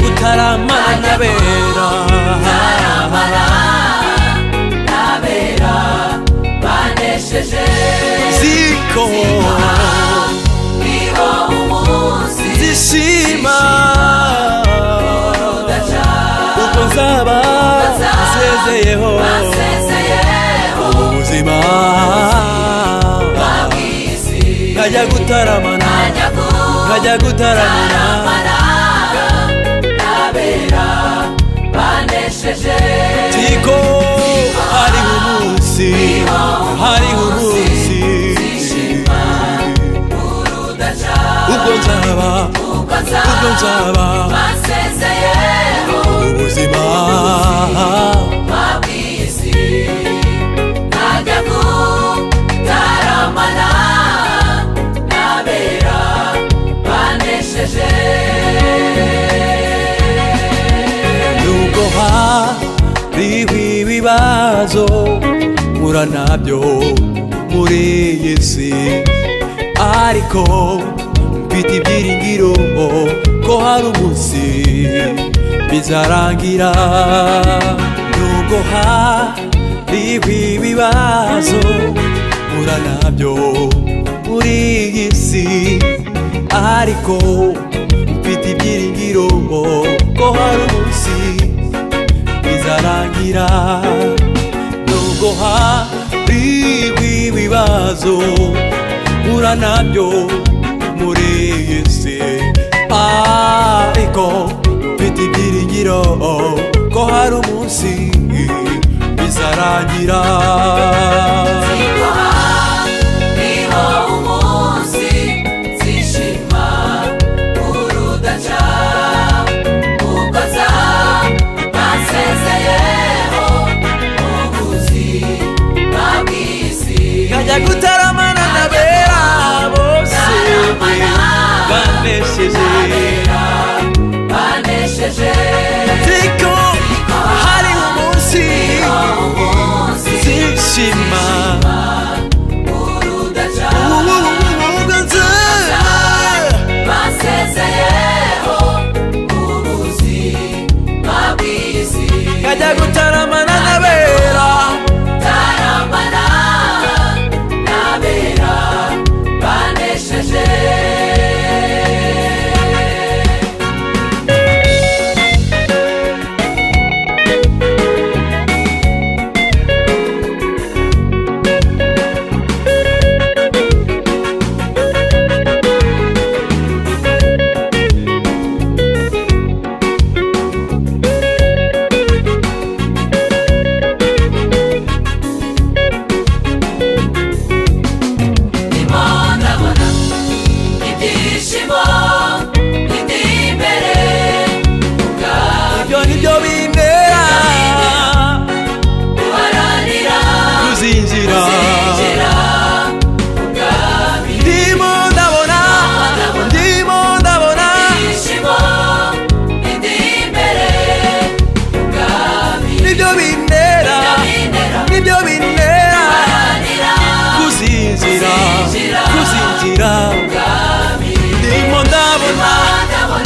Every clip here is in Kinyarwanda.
gutaramana n'abera banesheje ziko niho umunsi zishima ubwo nzaba nsezeyeho ubuzima nkajya gutaramana n'abera banesheje ziko hariho umunsi ubwo nzaba basezeyeho ubuzima bw'isi nkajya gutaramana n'abera banesheje nubwo hariho ibibazo mpura nabyo muri iyi si ariko mfite ibyiringiro ko hari umunsi bizarangira nubwo hariho ibibazo mpura nabyo muri iyi si ariko mfite ibyiringiro ko hari umunsi bizarangira nubwo hariho ibibazo mpura nabyo muri iyi si ariko mfite ibyiringiro ko hari umunsi bizarangira niho umunsi zishima urudaca ubwo basezeyeho ubuzima bw'isi nkajya gutaramana n'abera bose banesheje ziko hariho umunsi zishima urudaca ubwo nzaba basezeyeho ubuzima bw'isi nkajya gutaramana n'abera banesheje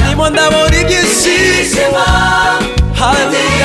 ndimo ndabona igishimo. Hallelujah.